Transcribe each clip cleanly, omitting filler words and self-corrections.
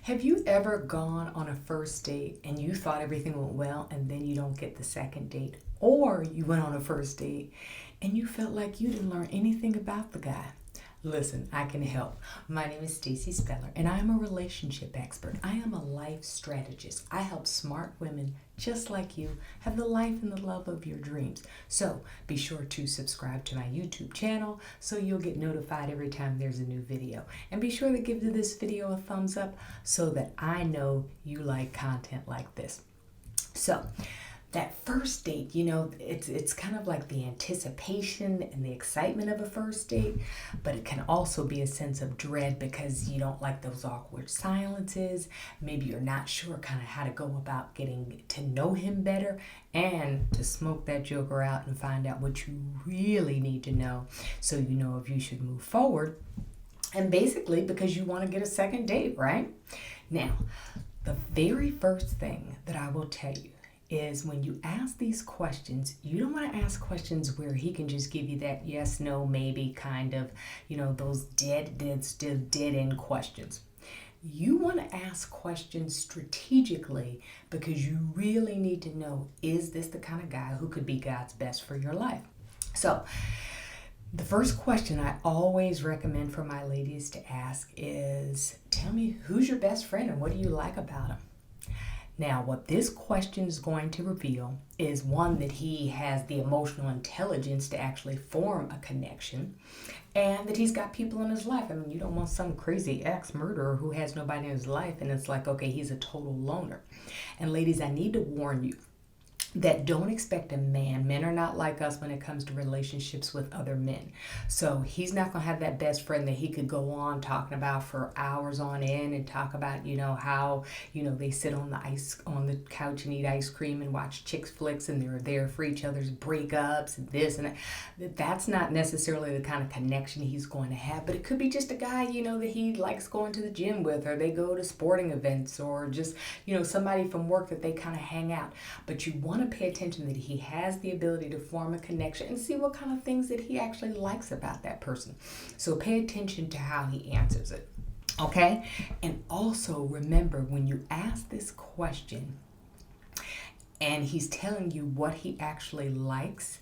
Have you ever gone on a first date and you thought everything went well and then you don't get the second date? Or you went on a first date and you felt like you didn't learn anything about the guy? Listen, I can help. My name is Stacey and I am a relationship expert. I am a life strategist. I help smart women just like you have the life and the love of your dreams. So be sure to subscribe to my YouTube channel so you'll get notified every time there's a new video. And be sure to give this video a thumbs up so that I know you like content like this. So that first date, it's kind of like the anticipation and the excitement of a first date, but it can also be a sense of dread because you don't like those awkward silences. Maybe you're not sure kind of how to go about getting to know him better and to smoke that joker out and find out what you really need to know so you know if you should move forward. And basically because you want to get a second date, right? Now, the very first thing that I will tell you is when you ask these questions, you don't want to ask questions where he can just give you that yes, no, maybe kind of, those dead end questions. You want to ask questions strategically because you really need to know, is this the kind of guy who could be God's best for your life? So the first question I always recommend for my ladies to ask is, tell me, who's your best friend and what do you like about him? Now, what this question is going to reveal is one, that he has the emotional intelligence to actually form a connection and that he's got people in his life. I mean, you don't want some crazy ex-murderer who has nobody in his life and it's like, okay, he's a total loner. And ladies, I need to warn you that don't expect men are not like us when it comes to relationships with other men. So he's not going to have that best friend that he could go on talking about for hours on end and talk about, how, they sit on the couch and eat ice cream and watch chick flicks and they're there for each other's breakups and this and that. That's not necessarily the kind of connection he's going to have, but it could be just a guy, that he likes going to the gym with, or they go to sporting events, or just, somebody from work that they kind of hang out. But you want to pay attention that he has the ability to form a connection and see what kind of things that he actually likes about that person. So pay attention to how he answers it. Okay? And also remember, when you ask this question and he's telling you what he actually likes,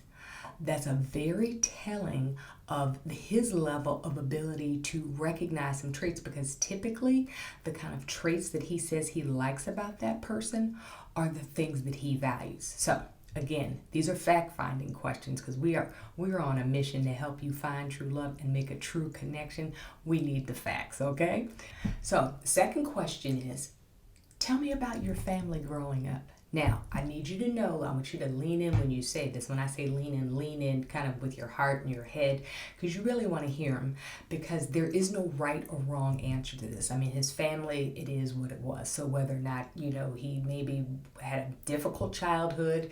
that's a very telling of his level of ability to recognize some traits, because typically the kind of traits that he says he likes about that person are the things that he values. So again, these are fact-finding questions because we're on a mission to help you find true love and make a true connection. We need the facts, okay? So the second question is, tell me about your family growing up. Now, I need you to know, I want you to lean in when you say this. When I say lean in kind of with your heart and your head, because you really want to hear him, because there is no right or wrong answer to this. I mean, his family, it is what it was. So whether or not, he maybe had a difficult childhood,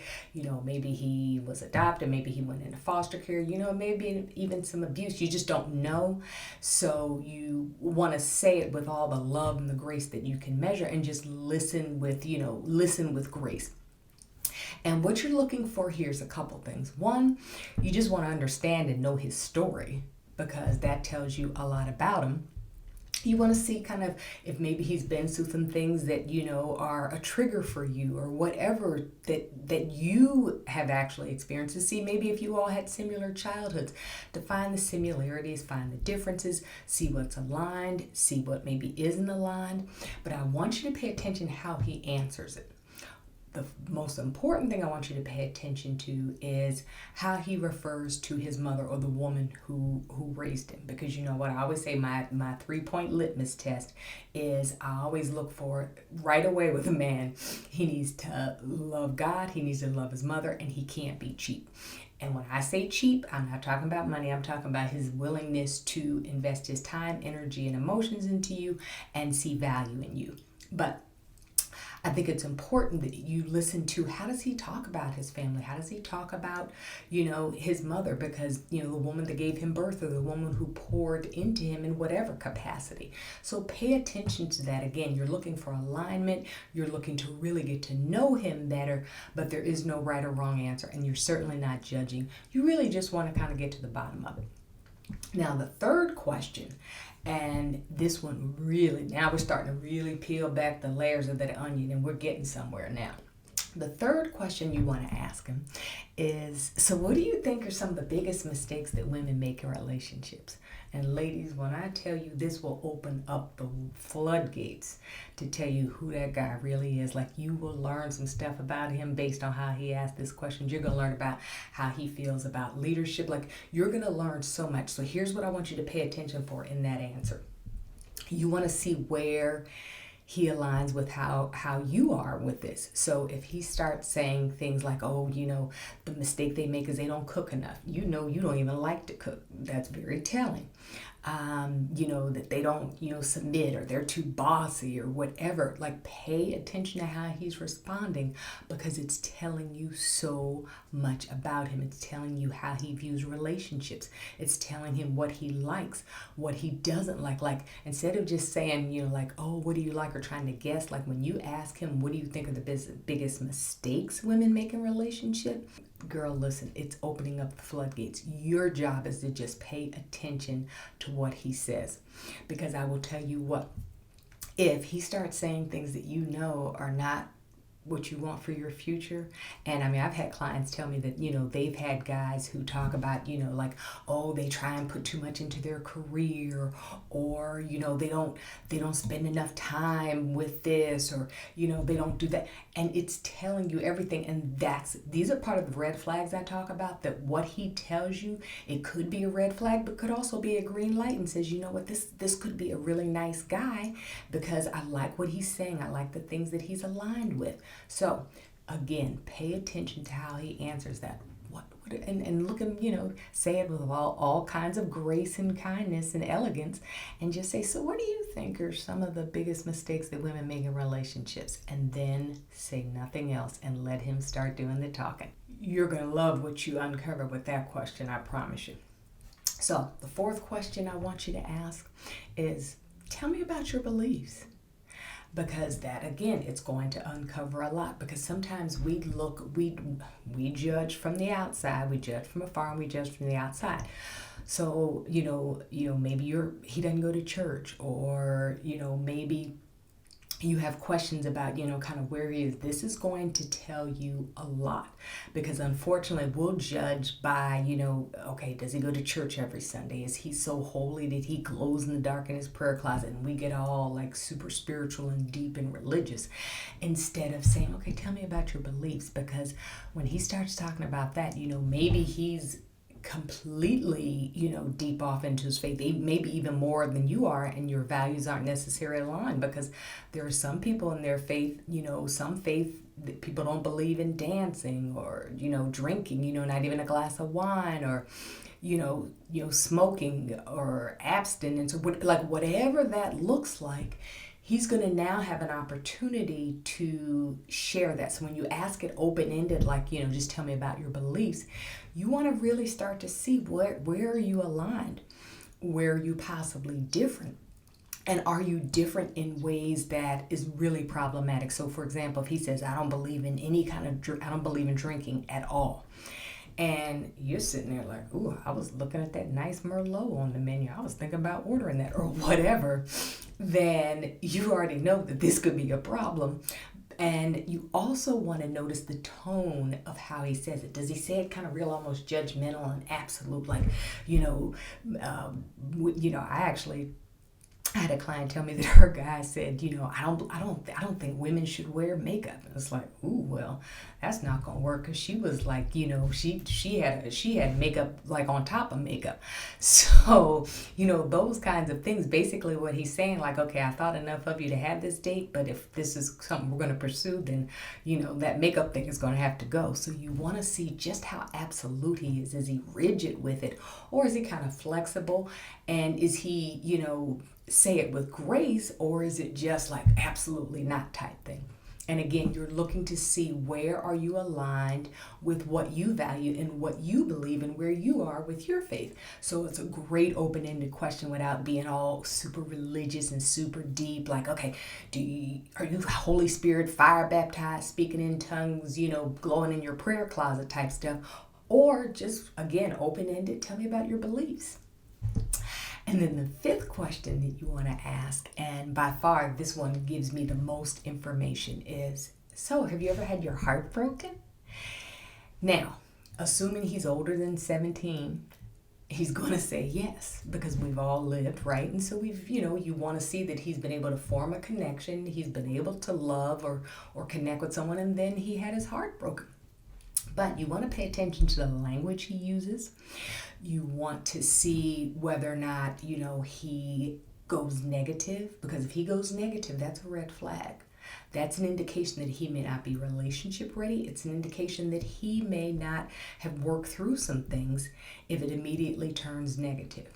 maybe he was adopted, maybe he went into foster care, maybe even some abuse, you just don't know. So you want to say it with all the love and the grace that you can measure, and just listen with grace. And what you're looking for here is a couple things. One, you just want to understand and know his story, because that tells you a lot about him. You want to see kind of if maybe he's been through some things that, are a trigger for you, or whatever that you have actually experienced, to see maybe if you all had similar childhoods, to find the similarities, find the differences, see what's aligned, see what maybe isn't aligned. But I want you to pay attention how he answers it. The most important thing I want you to pay attention to is how he refers to his mother, or the woman who raised him. Because you know what, I always say my 3-point litmus test is, I always look for right away with a man, he needs to love God, he needs to love his mother, and he can't be cheap. And when I say cheap, I'm not talking about money. I'm talking about his willingness to invest his time, energy, and emotions into you and see value in you. But I think it's important that you listen to, how does he talk about his family? How does he talk about, his mother? Because, the woman that gave him birth, or the woman who poured into him in whatever capacity. So pay attention to that. Again, you're looking for alignment. You're looking to really get to know him better, but there is no right or wrong answer. And you're certainly not judging. You really just want to kind of get to the bottom of it. Now, the third question, and this one really, now we're starting to really peel back the layers of that onion, and we're getting somewhere now. The third question you want to ask him is, so what do you think are some of the biggest mistakes that women make in relationships? And ladies, when I tell you, this will open up the floodgates to tell you who that guy really is. Like, you will learn some stuff about him based on how he asked this question. You're going to learn about how he feels about leadership. Like, you're going to learn so much. So here's what I want you to pay attention for in that answer. You want to see where he aligns with how you are with this. So if he starts saying things like, oh, the mistake they make is they don't cook enough. You don't even like to cook. That's very telling. That they don't, submit, or they're too bossy or whatever. Like, pay attention to how he's responding, because it's telling you so much about him. It's telling you how he views relationships. It's telling him what he likes, what he doesn't like. Like, instead of just saying, oh, what do you like, or trying to guess, like, when you ask him, what do you think are the biggest mistakes women make in relationship? Girl, listen, it's opening up the floodgates. Your job is to just pay attention to what he says. Because I will tell you what, if he starts saying things that are not what you want for your future. And I mean, I've had clients tell me that, they've had guys who talk about, like, oh, they try and put too much into their career, or, they don't spend enough time with this, or, they don't do that. And it's telling you everything. And these are part of the red flags I talk about, that what he tells you, it could be a red flag, but could also be a green light, and says, you know what, this could be a really nice guy, because I like what he's saying. I like the things that he's aligned with. So again, pay attention to how he answers that. And look at him, say it with all kinds of grace and kindness and elegance, and just say, so what do you think are some of the biggest mistakes that women make in relationships? And then say nothing else and let him start doing the talking. You're going to love what you uncover with that question, I promise you. So the fourth question I want you to ask is, tell me about your beliefs. Because that, again, it's going to uncover a lot. Because sometimes we judge from the outside, we judge from afar, and we judge from the outside. So, maybe he doesn't go to church, or, maybe you have questions about, kind of where he is. This is going to tell you a lot, because unfortunately we'll judge by, okay, does he go to church every Sunday? Is he so holy that he glows in the dark in his prayer closet? And we get all like super spiritual and deep and religious, instead of saying, okay, tell me about your beliefs. Because when he starts talking about that, maybe he's completely, deep off into his faith, maybe even more than you are, and your values aren't necessarily aligned. Because there are some people in their faith, some faith that people don't believe in dancing, or, drinking, not even a glass of wine, or, smoking, or abstinence, or whatever that looks like. He's going to now have an opportunity to share that. So when you ask it open-ended, like, just tell me about your beliefs, you want to really start to see where are you aligned? Where are you possibly different? And are you different in ways that is really problematic? So, for example, if he says, I don't believe in I don't believe in drinking at all. And you're sitting there like, ooh, I was looking at that nice Merlot on the menu. I was thinking about ordering that, or whatever. Then you already know that this could be a problem. And you also want to notice the tone of how he says it. Does he say it kind of real, almost judgmental and absolute, like, I had a client tell me that her guy said, I don't think women should wear makeup. And it's like, ooh, well, that's not gonna work, because she was like, she had makeup like on top of makeup. So, those kinds of things. Basically, what he's saying, like, okay, I thought enough of you to have this date, but if this is something we're gonna pursue, then that makeup thing is gonna have to go. So you want to see just how absolute he is. Is he rigid with it, or is he kind of flexible? And is he, say it with grace, or is it just like absolutely not type thing? And again, you're looking to see where are you aligned with what you value and what you believe, and where you are with your faith. So it's a great open-ended question without being all super religious and super deep. Like, okay, are you Holy Spirit fire baptized, speaking in tongues, glowing in your prayer closet type stuff? Or just, again, open-ended, tell me about your beliefs. And then the fifth question that you want to ask, and by far this one gives me the most information, is, so have you ever had your heart broken? Now, assuming he's older than 17, he's going to say yes, because we've all lived, right? And so you want to see that he's been able to form a connection, he's been able to love or connect with someone, and then he had his heart broken. But you want to pay attention to the language he uses. You want to see whether or not, he goes negative, because if he goes negative, that's a red flag. That's an indication that he may not be relationship ready. It's an indication that he may not have worked through some things if it immediately turns negative.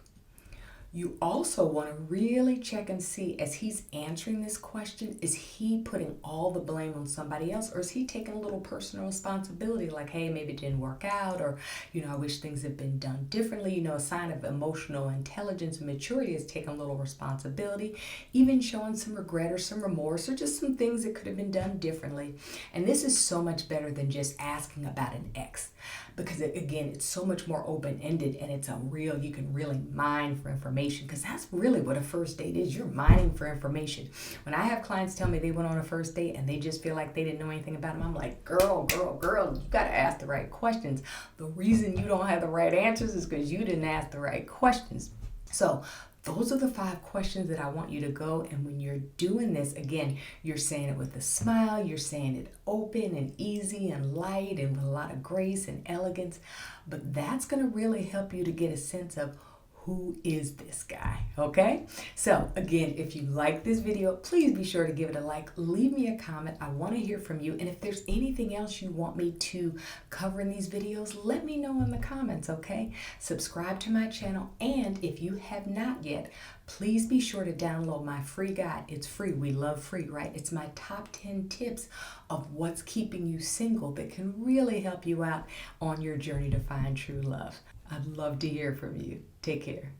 You also want to really check and see, as he's answering this question, is he putting all the blame on somebody else, or is he taking a little personal responsibility, like, hey, maybe it didn't work out, or, I wish things had been done differently. A sign of emotional intelligence and maturity is taking a little responsibility, even showing some regret or some remorse, or just some things that could have been done differently. And this is so much better than just asking about an ex, because again, it's so much more open-ended, and you can really mine for information, because that's really what a first date is. You're mining for information. When I have clients tell me they went on a first date and they just feel like they didn't know anything about them, I'm like, girl, you got to ask the right questions. The reason you don't have the right answers is because you didn't ask the right questions. So those are the 5 questions that I want you to go. And when you're doing this, again, you're saying it with a smile. You're saying it open and easy and light and with a lot of grace and elegance. But that's going to really help you to get a sense of, who is this guy? Okay? So again, if you like this video, please be sure to give it a like. Leave me a comment. I want to hear from you. And if there's anything else you want me to cover in these videos, let me know in the comments, okay? Subscribe to my channel. And if you have not yet, please be sure to download my free guide. It's free. We love free, right? It's my top 10 tips of what's keeping you single that can really help you out on your journey to find true love. I'd love to hear from you. Take care.